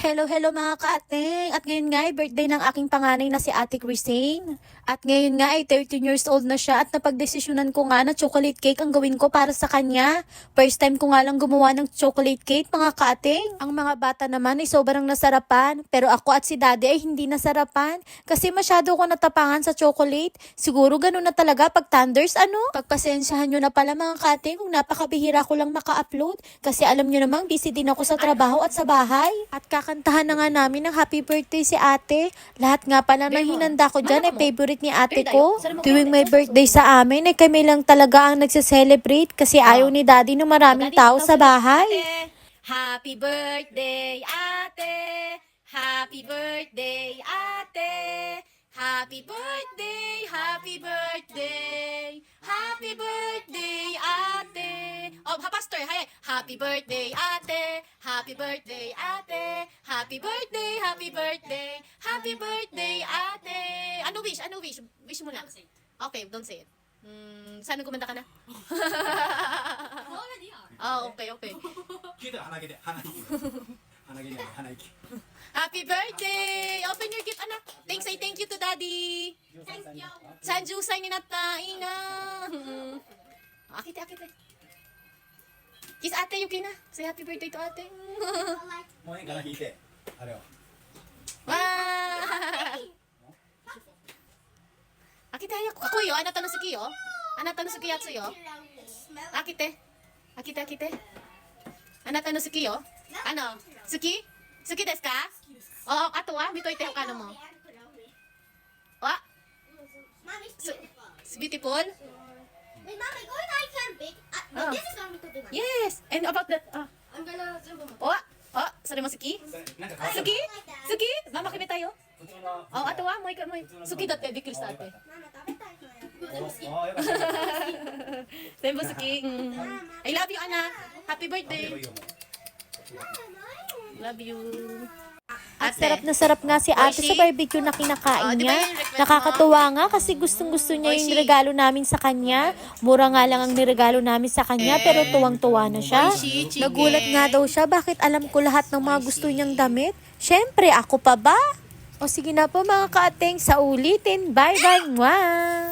Hello, hello mga ka-ating. At ngayon nga ay birthday ng aking panganay na si Ate Christine. At ngayon nga ay 13 years old na siya at napagdesisyonan ko nga na chocolate cake ang gawin ko para sa kanya. First time ko nga lang gumawa ng chocolate cake mga ka-ating. Ang mga bata naman ay sobrang nasarapan. Pero ako at si daddy ay hindi nasarapan kasi masyado ko natapangan sa chocolate. Siguro ganun na talaga pag thunders ano? Pagpasensyahan nyo na pala mga ka-ating kung napakabihira ko lang maka-upload. Kasi alam nyo namang busy din ako sa trabaho at sa bahay. At kakantahan na nga namin ng happy birthday si ate. Lahat nga pala na hinanda ko dyan ay favorite ni ate ko. Tuwing may birthday sa amin ay kami lang talaga ang nagse-celebrate kasi ayaw ni daddy ng maraming tao sa bahay. Happy birthday, ate! Happy birthday, ate! Happy birthday, happy birthday! Happy birthday, ate! Oh, pastor, hi! Happy birthday, ate! Happy birthday, ate! Happy birthday, happy birthday! Happy birthday, ate! Ano wish? Ano wish? Wish mo na. Okay, don't say it. Saan kumanta ka na? Oh, okay. 聞いたら鼻毛で鼻息鼻毛じゃない鼻息 Happy birthday! Open your gift, anak. Say thank you to daddy. Thank you. Sanjusay ni nata, ina. Akite. Kiss ate, Yuki na. Say happy birthday to ate. もういいかな引いてあれを Wow! Akite, ako yo. Anata no suki yo. Anata no suki yatsu yo. Akite. Anata no suki yo. Ano? Suki? Suki desu ka? Oo, ato wa mitoite hokano mo. Wa? Beautiful? Wait, Mommy, go and ice camping. Oh. This is not me to do. Yes. And about that, I'm gonna zoom them. wa? Sorry mo suki? なんか可愛い Suki? Suki? Mama kimi tayo? 普通の Oh, ato wa mo suki datte bikuri shita ate. Mama, tabi tayo. ああよかった Then mo suki. I love you, Ana. Happy いいよ birthday. いいよ Love you. At sarap na sarap nga si ate sa barbecue na kinakain Oh, di niya. ba yung request mo? Nakakatuwa nga kasi gustong-gusto niya yung regalo namin sa kanya. Mura nga lang ang niregalo namin sa kanya pero tuwang-tuwa na siya. Nagulat nga daw siya bakit alam ko lahat ng mga gusto niyang damit. Syempre, ako pa ba? O sige na po mga ka-ating, sa ulitin. Bye-bye! Mwah!